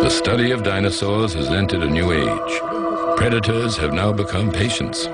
The study of dinosaurs has entered a new age. Predators have now become patients.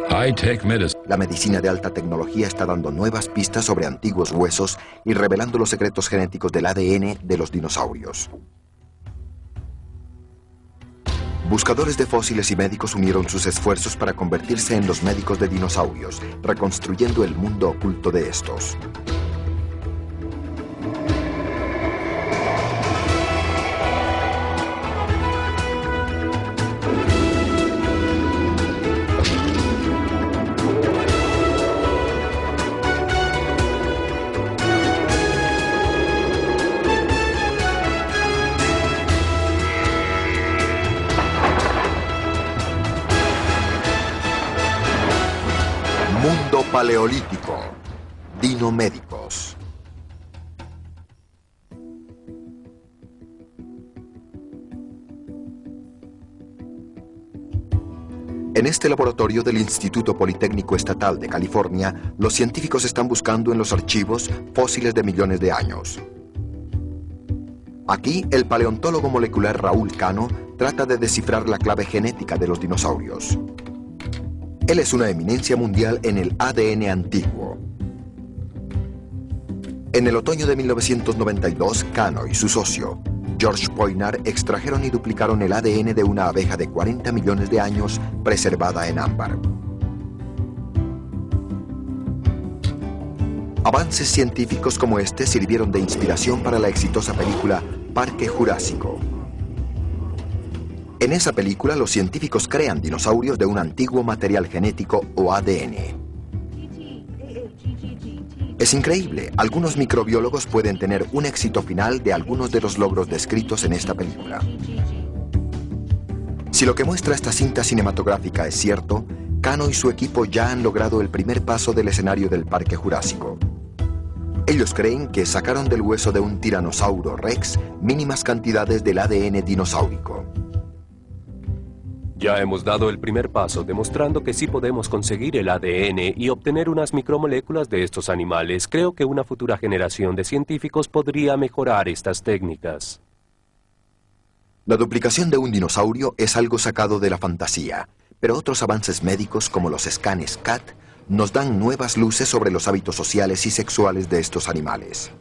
High-tech medicine. La medicina de alta tecnología está dando nuevas pistas sobre antiguos huesos y revelando los secretos genéticos del ADN de los dinosaurios. Buscadores de fósiles y médicos unieron sus esfuerzos para convertirse en los médicos de dinosaurios, reconstruyendo el mundo oculto de estos. Mundo paleolítico. Dinomédicos. En este laboratorio del Instituto Politécnico Estatal de California, los científicos están buscando en los archivos fósiles de millones de años. Aquí, el paleontólogo molecular Raúl Cano trata de descifrar la clave genética de los dinosaurios. Él es una eminencia mundial en el ADN antiguo. En el otoño de 1992, Cano y su socio, George Poinar, extrajeron y duplicaron el ADN de una abeja de 40 millones de años preservada en ámbar. Avances científicos como este sirvieron de inspiración para la exitosa película Parque Jurásico. En esa película, los científicos crean dinosaurios de un antiguo material genético o ADN. Es increíble, algunos microbiólogos pueden tener un éxito final de algunos de los logros descritos en esta película. Si lo que muestra esta cinta cinematográfica es cierto, Cano y su equipo ya han logrado el primer paso del escenario del Parque Jurásico. Ellos creen que sacaron del hueso de un tiranosaurio rex mínimas cantidades del ADN dinosaurico. Ya hemos dado el primer paso demostrando que sí podemos conseguir el ADN y obtener unas micromoléculas de estos animales. Creo que una futura generación de científicos podría mejorar estas técnicas. La duplicación de un dinosaurio es algo sacado de la fantasía, pero otros avances médicos como los escanes CAT nos dan nuevas luces sobre los hábitos sociales y sexuales de estos animales.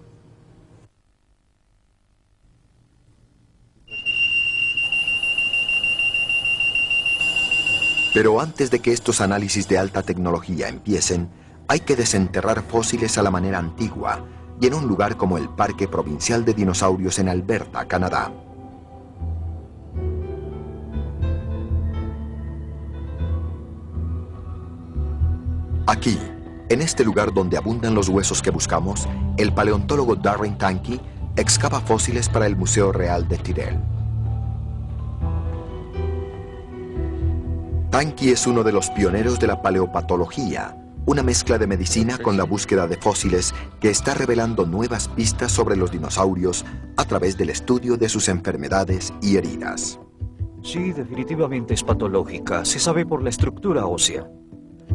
Pero antes de que estos análisis de alta tecnología empiecen, hay que desenterrar fósiles a la manera antigua y en un lugar como el Parque Provincial de Dinosaurios en Alberta, Canadá. Aquí, en este lugar donde abundan los huesos que buscamos, el paleontólogo Darren Tanky excava fósiles para el Museo Real de Tyrrell. Tanky es uno de los pioneros de la paleopatología, una mezcla de medicina con la búsqueda de fósiles que está revelando nuevas pistas sobre los dinosaurios a través del estudio de sus enfermedades y heridas. Sí, definitivamente es patológica. Se sabe por la estructura ósea.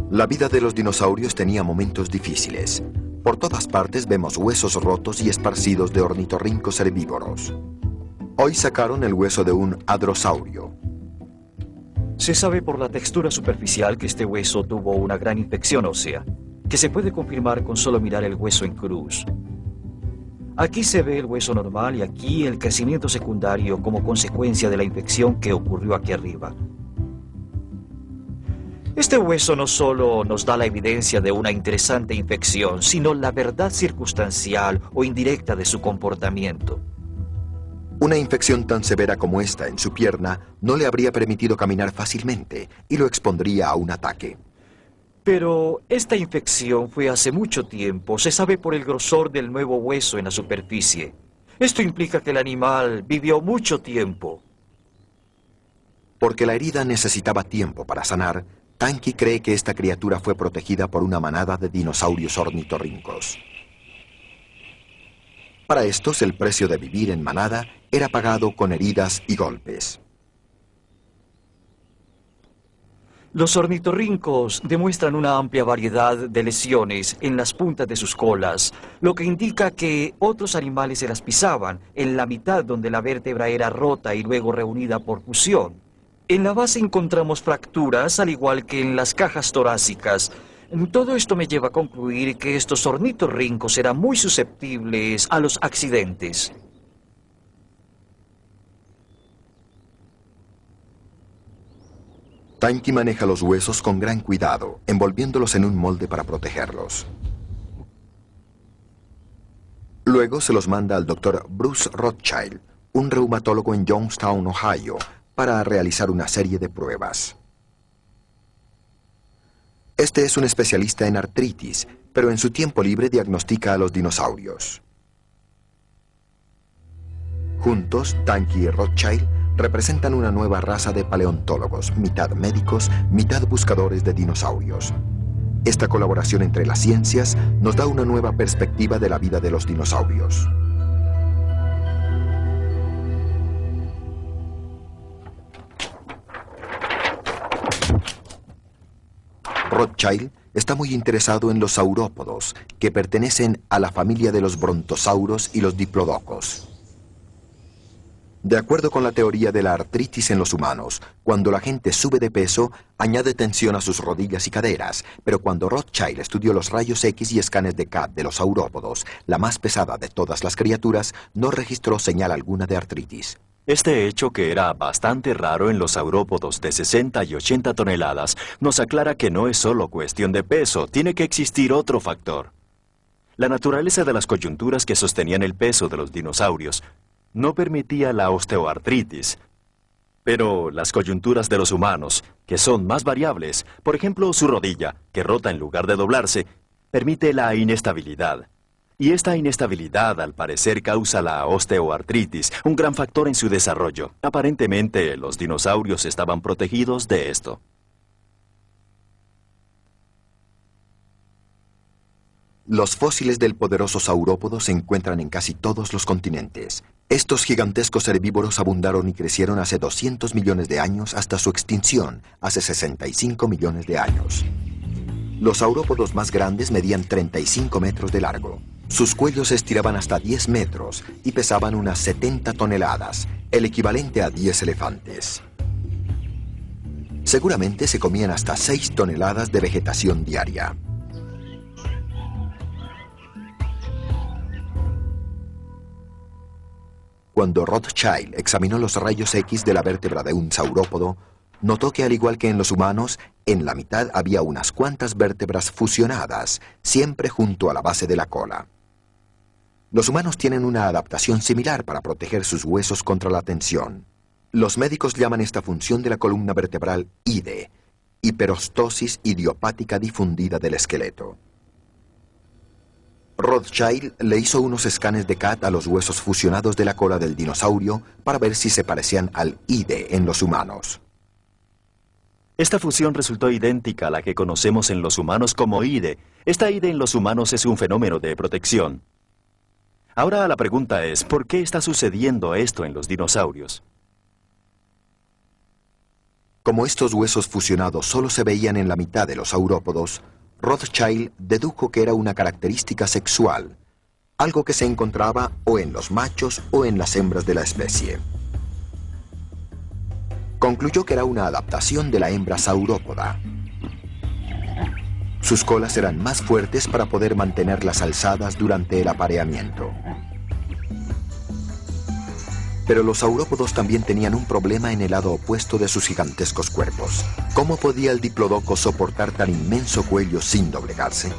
La vida de los dinosaurios tenía momentos difíciles. Por todas partes vemos huesos rotos y esparcidos de ornitorrincos herbívoros. Hoy sacaron el hueso de un hadrosaurio. Se sabe por la textura superficial que este hueso tuvo una gran infección ósea, que se puede confirmar con solo mirar el hueso en cruz. Aquí se ve el hueso normal y aquí el crecimiento secundario como consecuencia de la infección que ocurrió aquí arriba. Este hueso no solo nos da la evidencia de una interesante infección, sino la verdad circunstancial o indirecta de su comportamiento. Una infección tan severa como esta en su pierna no le habría permitido caminar fácilmente y lo expondría a un ataque. Pero esta infección fue hace mucho tiempo. Se sabe por el grosor del nuevo hueso en la superficie. Esto implica que el animal vivió mucho tiempo. Porque la herida necesitaba tiempo para sanar, Tanky cree que esta criatura fue protegida por una manada de dinosaurios ornitorrincos. Para estos, el precio de vivir en manada era pagado con heridas y golpes. Los ornitorrincos demuestran una amplia variedad de lesiones en las puntas de sus colas, lo que indica que otros animales se las pisaban en la mitad donde la vértebra era rota y luego reunida por fusión. En la base encontramos fracturas, al igual que en las cajas torácicas. Todo esto me lleva a concluir que estos ornitorrincos eran muy susceptibles a los accidentes. Tanky maneja los huesos con gran cuidado, envolviéndolos en un molde para protegerlos. Luego se los manda al Dr. Bruce Rothschild, un reumatólogo en Youngstown, Ohio, para realizar una serie de pruebas. Este es un especialista en artritis, pero en su tiempo libre diagnostica a los dinosaurios. Juntos, Tanky y Rothschild representan una nueva raza de paleontólogos, mitad médicos, mitad buscadores de dinosaurios. Esta colaboración entre las ciencias nos da una nueva perspectiva de la vida de los dinosaurios. Rothschild está muy interesado en los saurópodos, que pertenecen a la familia de los brontosauros y los diplodocos. De acuerdo con la teoría de la artritis en los humanos, cuando la gente sube de peso, añade tensión a sus rodillas y caderas, pero cuando Rothschild estudió los rayos X y escanes de CAT de los saurópodos, la más pesada de todas las criaturas, no registró señal alguna de artritis. Este hecho, que era bastante raro en los saurópodos de 60 y 80 toneladas, nos aclara que no es solo cuestión de peso, tiene que existir otro factor. La naturaleza de las coyunturas que sostenían el peso de los dinosaurios no permitía la osteoartritis. Pero las coyunturas de los humanos, que son más variables, por ejemplo su rodilla, que rota en lugar de doblarse, permite la inestabilidad. Y esta inestabilidad al parecer causa la osteoartritis, un gran factor en su desarrollo. Aparentemente los dinosaurios estaban protegidos de esto. Los fósiles del poderoso saurópodo se encuentran en casi todos los continentes. Estos gigantescos herbívoros abundaron y crecieron hace 200 millones de años hasta su extinción, hace 65 millones de años. Los saurópodos más grandes medían 35 metros de largo. Sus cuellos se estiraban hasta 10 metros y pesaban unas 70 toneladas, el equivalente a 10 elefantes. Seguramente se comían hasta 6 toneladas de vegetación diaria. Cuando Rothschild examinó los rayos X de la vértebra de un saurópodo, notó que al igual que en los humanos, en la mitad había unas cuantas vértebras fusionadas, siempre junto a la base de la cola. Los humanos tienen una adaptación similar para proteger sus huesos contra la tensión. Los médicos llaman esta función de la columna vertebral IDE, hiperostosis idiopática difundida del esqueleto. Rothschild le hizo unos escanes de CAT a los huesos fusionados de la cola del dinosaurio para ver si se parecían al IDE en los humanos. Esta fusión resultó idéntica a la que conocemos en los humanos como IDE. Esta IDE en los humanos es un fenómeno de protección. Ahora la pregunta es, ¿por qué está sucediendo esto en los dinosaurios? Como estos huesos fusionados solo se veían en la mitad de los saurópodos, Rothschild dedujo que era una característica sexual, algo que se encontraba o en los machos o en las hembras de la especie. Concluyó que era una adaptación de la hembra saurópoda. Sus colas eran más fuertes para poder mantenerlas alzadas durante el apareamiento. Pero los saurópodos también tenían un problema en el lado opuesto de sus gigantescos cuerpos. ¿Cómo podía el diplodoco soportar tan inmenso cuello sin doblegarse?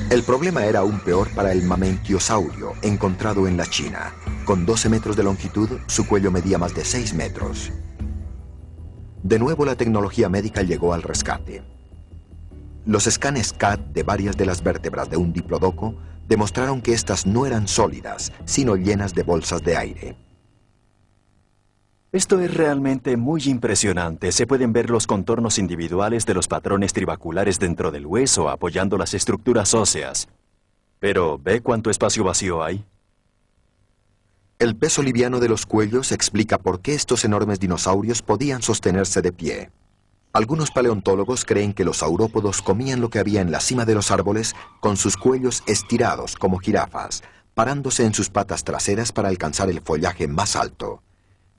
El problema era aún peor para el mamenquiosaurio, encontrado en la China. Con 12 metros de longitud, su cuello medía más de 6 metros. De nuevo la tecnología médica llegó al rescate. Los escanes CAT de varias de las vértebras de un diplodoco demostraron que estas no eran sólidas, sino llenas de bolsas de aire. Esto es realmente muy impresionante. Se pueden ver los contornos individuales de los patrones tribaculares dentro del hueso, apoyando las estructuras óseas. Pero, ¿ve cuánto espacio vacío hay? El peso liviano de los cuellos explica por qué estos enormes dinosaurios podían sostenerse de pie. Algunos paleontólogos creen que los saurópodos comían lo que había en la cima de los árboles con sus cuellos estirados como jirafas, parándose en sus patas traseras para alcanzar el follaje más alto.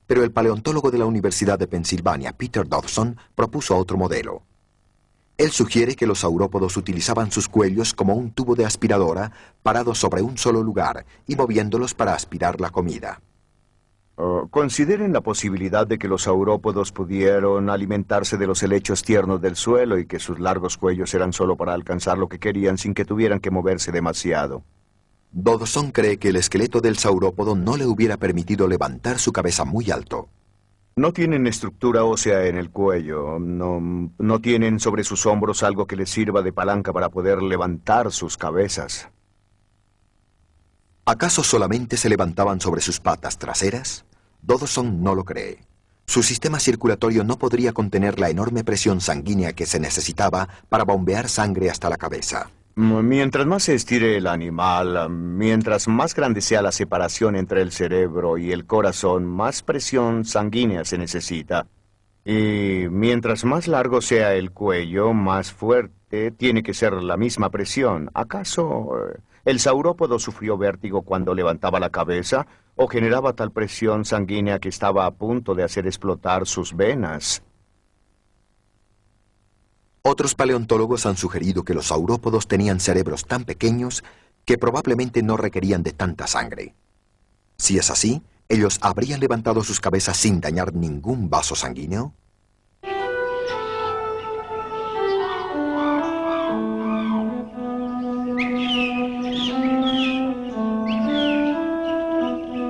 Pero el paleontólogo de la Universidad de Pensilvania, Peter Dodson, propuso otro modelo. Él sugiere que los saurópodos utilizaban sus cuellos como un tubo de aspiradora parados sobre un solo lugar y moviéndolos para aspirar la comida. Consideren la posibilidad de que los saurópodos pudieron alimentarse de los helechos tiernos del suelo y que sus largos cuellos eran solo para alcanzar lo que querían sin que tuvieran que moverse demasiado. Dodson cree que el esqueleto del saurópodo no le hubiera permitido levantar su cabeza muy alto. No tienen estructura ósea en el cuello, no tienen sobre sus hombros algo que les sirva de palanca para poder levantar sus cabezas. ¿Acaso solamente se levantaban sobre sus patas traseras? Dodson no lo cree. Su sistema circulatorio no podría contener la enorme presión sanguínea que se necesitaba para bombear sangre hasta la cabeza. Mientras más se estire el animal, mientras más grande sea la separación entre el cerebro y el corazón, más presión sanguínea se necesita. Y mientras más largo sea el cuello, más fuerte tiene que ser la misma presión. ¿Acaso el saurópodo sufrió vértigo cuando levantaba la cabeza o generaba tal presión sanguínea que estaba a punto de hacer explotar sus venas? Otros paleontólogos han sugerido que los saurópodos tenían cerebros tan pequeños que probablemente no requerían de tanta sangre. Si es así, ¿ellos habrían levantado sus cabezas sin dañar ningún vaso sanguíneo?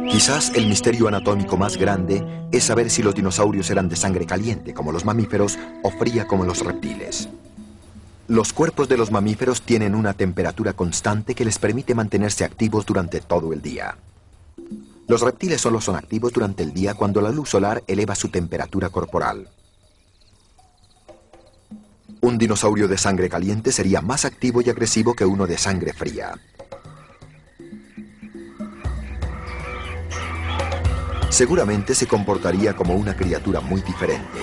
Quizás el misterio anatómico más grande es saber si los dinosaurios eran de sangre caliente como los mamíferos o fría como los reptiles. Los cuerpos de los mamíferos tienen una temperatura constante que les permite mantenerse activos durante todo el día. Los reptiles solo son activos durante el día cuando la luz solar eleva su temperatura corporal. Un dinosaurio de sangre caliente sería más activo y agresivo que uno de sangre fría. Seguramente se comportaría como una criatura muy diferente.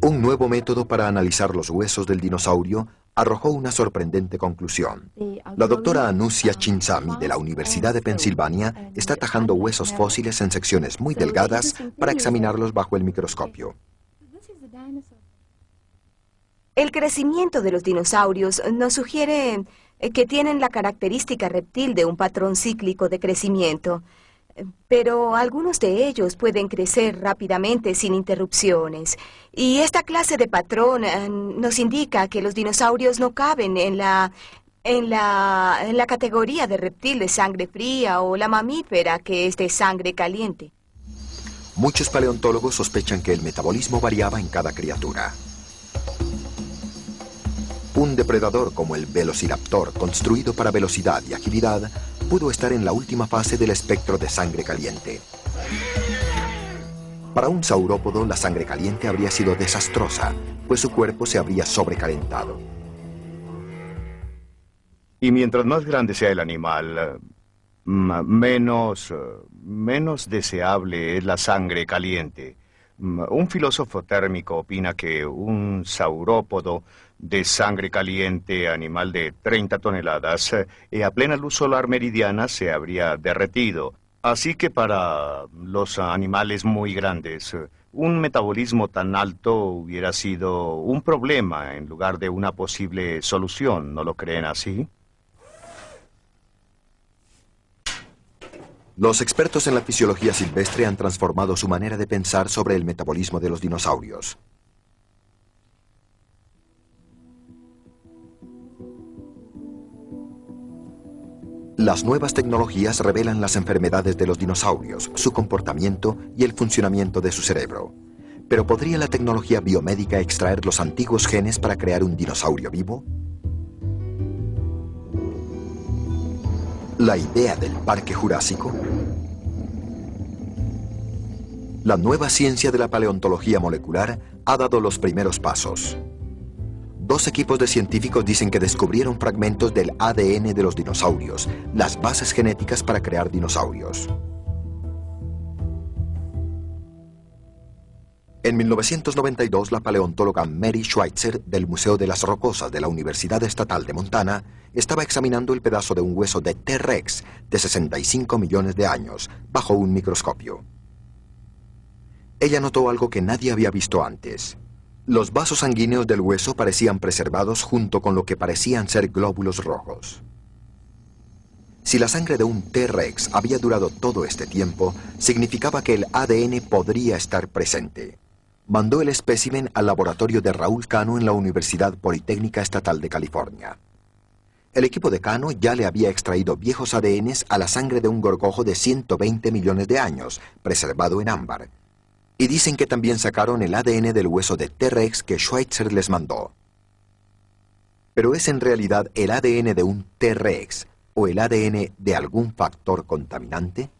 Un nuevo método para analizar los huesos del dinosaurio arrojó una sorprendente conclusión. La doctora Anusia Chinsami de la Universidad de Pensilvania está tajando huesos fósiles en secciones muy delgadas para examinarlos bajo el microscopio. El crecimiento de los dinosaurios nos sugiere que tienen la característica reptil de un patrón cíclico de crecimiento, pero algunos de ellos pueden crecer rápidamente sin interrupciones, y esta clase de patrón nos indica que los dinosaurios no caben en la categoría de reptil de sangre fría o la mamífera que es de sangre caliente. Muchos paleontólogos sospechan que el metabolismo variaba en cada criatura. Un depredador como el Velociraptor, construido para velocidad y agilidad, pudo estar en la última fase del espectro de sangre caliente. Para un saurópodo, la sangre caliente habría sido desastrosa, pues su cuerpo se habría sobrecalentado. Y mientras más grande sea el animal, menos deseable es la sangre caliente. Un filósofo térmico opina que un saurópodo de sangre caliente, animal de 30 toneladas, a plena luz solar meridiana se habría derretido. Así que para los animales muy grandes, un metabolismo tan alto hubiera sido un problema en lugar de una posible solución. ¿No lo creen así? Los expertos en la fisiología silvestre han transformado su manera de pensar sobre el metabolismo de los dinosaurios. Las nuevas tecnologías revelan las enfermedades de los dinosaurios, su comportamiento y el funcionamiento de su cerebro. ¿Pero podría la tecnología biomédica extraer los antiguos genes para crear un dinosaurio vivo? ¿La idea del Parque Jurásico? La nueva ciencia de la paleontología molecular ha dado los primeros pasos. 2 equipos de científicos dicen que descubrieron fragmentos del ADN de los dinosaurios, las bases genéticas para crear dinosaurios. En 1992, la paleontóloga Mary Schweitzer del Museo de las Rocosas de la Universidad Estatal de Montana estaba examinando el pedazo de un hueso de T-Rex de 65 millones de años bajo un microscopio. Ella notó algo que nadie había visto antes. Los vasos sanguíneos del hueso parecían preservados junto con lo que parecían ser glóbulos rojos. Si la sangre de un T-Rex había durado todo este tiempo, significaba que el ADN podría estar presente. Mandó el espécimen al laboratorio de Raúl Cano en la Universidad Politécnica Estatal de California. El equipo de Cano ya le había extraído viejos ADNs a la sangre de un gorgojo de 120 millones de años, preservado en ámbar. Y dicen que también sacaron el ADN del hueso de T-Rex que Schweitzer les mandó. Pero ¿es en realidad el ADN de un T-Rex o el ADN de algún factor contaminante?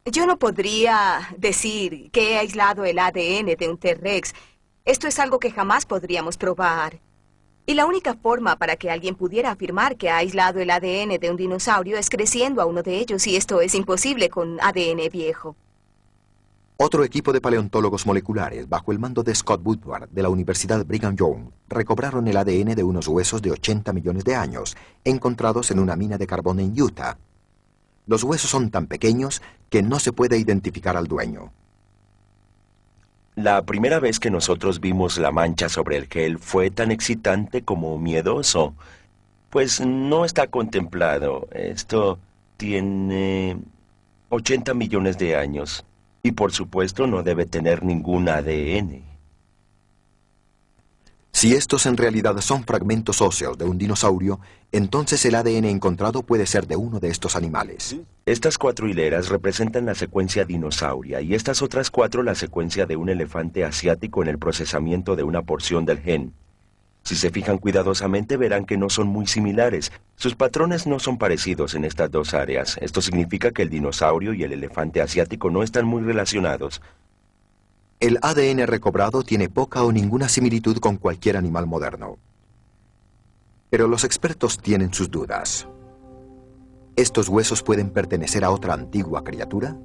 Yo no podría decir que he aislado el ADN de un T-Rex. Esto es algo que jamás podríamos probar. Y la única forma para que alguien pudiera afirmar que ha aislado el ADN de un dinosaurio es creciendo a uno de ellos, y esto es imposible con ADN viejo. Otro equipo de paleontólogos moleculares, bajo el mando de Scott Woodward de la Universidad Brigham Young, recobraron el ADN de unos huesos de 80 millones de años, encontrados en una mina de carbón en Utah. Los huesos son tan pequeños que no se puede identificar al dueño. La primera vez que nosotros vimos la mancha sobre el gel fue tan excitante como miedoso. Pues no está contemplado. Esto tiene 80 millones de años. Y por supuesto no debe tener ningún ADN. Si estos en realidad son fragmentos óseos de un dinosaurio, entonces el ADN encontrado puede ser de uno de estos animales. Estas 4 hileras representan la secuencia dinosauria y estas otras 4 la secuencia de un elefante asiático en el procesamiento de una porción del gen. Si se fijan cuidadosamente verán que no son muy similares. Sus patrones no son parecidos en estas 2 áreas. Esto significa que el dinosaurio y el elefante asiático no están muy relacionados. El ADN recobrado tiene poca o ninguna similitud con cualquier animal moderno. Pero los expertos tienen sus dudas. ¿Estos huesos pueden pertenecer a otra antigua criatura?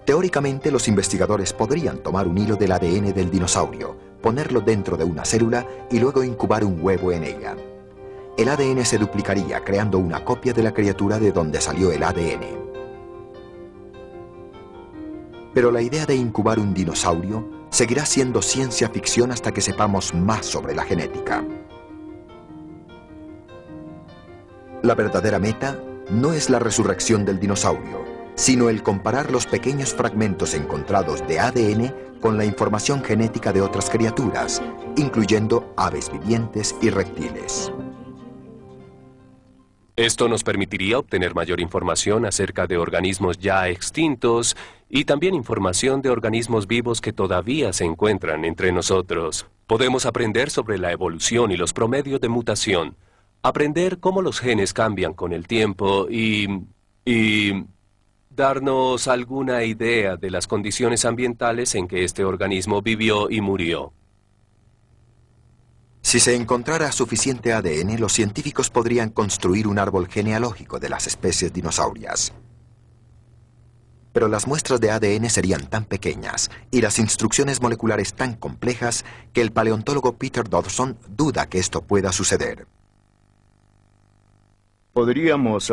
Teóricamente, los investigadores podrían tomar un hilo del ADN del dinosaurio, ponerlo dentro de una célula y luego incubar un huevo en ella. El ADN se duplicaría, creando una copia de la criatura de donde salió el ADN. Pero la idea de incubar un dinosaurio seguirá siendo ciencia ficción hasta que sepamos más sobre la genética. La verdadera meta no es la resurrección del dinosaurio, sino el comparar los pequeños fragmentos encontrados de ADN con la información genética de otras criaturas, incluyendo aves vivientes y reptiles. Esto nos permitiría obtener mayor información acerca de organismos ya extintos y también información de organismos vivos que todavía se encuentran entre nosotros. Podemos aprender sobre la evolución y los promedios de mutación, aprender cómo los genes cambian con el tiempo y darnos alguna idea de las condiciones ambientales en que este organismo vivió y murió. Si se encontrara suficiente ADN, los científicos podrían construir un árbol genealógico de las especies dinosaurias. Pero las muestras de ADN serían tan pequeñas y las instrucciones moleculares tan complejas que el paleontólogo Peter Dodson duda que esto pueda suceder. Podríamos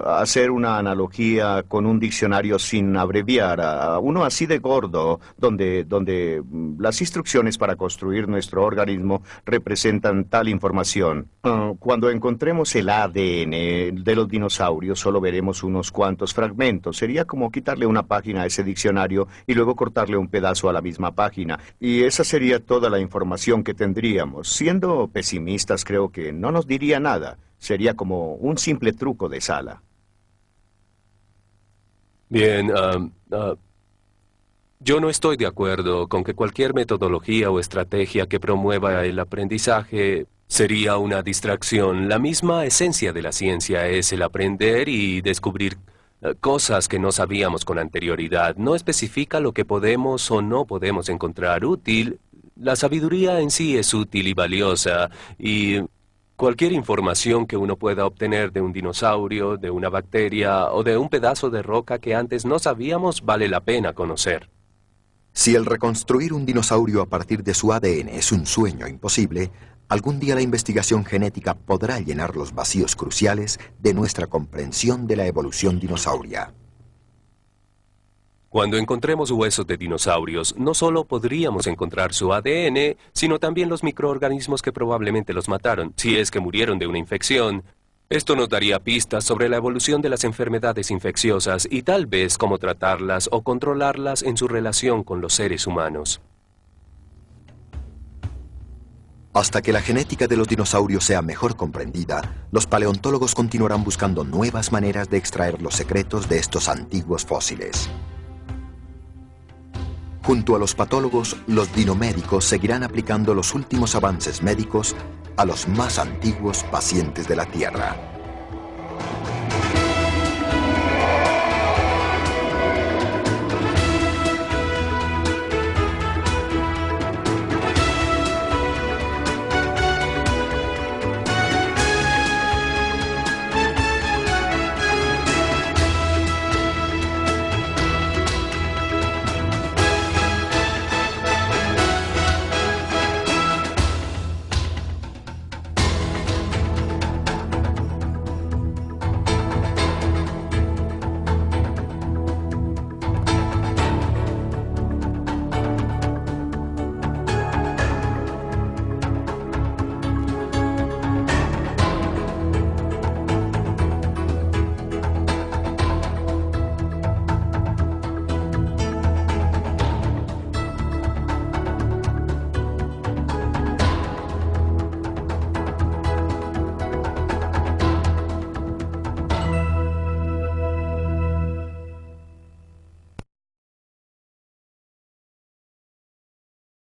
hacer una analogía con un diccionario sin abreviar, uno así de gordo, donde las instrucciones para construir nuestro organismo representan tal información. Cuando encontremos el ADN de los dinosaurios, solo veremos unos cuantos fragmentos. Sería como quitarle una página a ese diccionario y luego cortarle un pedazo a la misma página. Y esa sería toda la información que tendríamos. Siendo pesimistas, creo que no nos diría nada. Sería como un simple truco de sala. Bien, yo no estoy de acuerdo con que cualquier metodología o estrategia que promueva el aprendizaje sería una distracción. La misma esencia de la ciencia es el aprender y descubrir cosas que no sabíamos con anterioridad. No especifica lo que podemos o no podemos encontrar útil. La sabiduría en sí es útil y valiosa, y cualquier información que uno pueda obtener de un dinosaurio, de una bacteria o de un pedazo de roca que antes no sabíamos vale la pena conocer. Si el reconstruir un dinosaurio a partir de su ADN es un sueño imposible, algún día la investigación genética podrá llenar los vacíos cruciales de nuestra comprensión de la evolución dinosauria. Cuando encontremos huesos de dinosaurios, no solo podríamos encontrar su ADN, sino también los microorganismos que probablemente los mataron, si es que murieron de una infección. Esto nos daría pistas sobre la evolución de las enfermedades infecciosas y tal vez cómo tratarlas o controlarlas en su relación con los seres humanos. Hasta que la genética de los dinosaurios sea mejor comprendida, los paleontólogos continuarán buscando nuevas maneras de extraer los secretos de estos antiguos fósiles. Junto a los patólogos, los dinomédicos seguirán aplicando los últimos avances médicos a los más antiguos pacientes de la Tierra.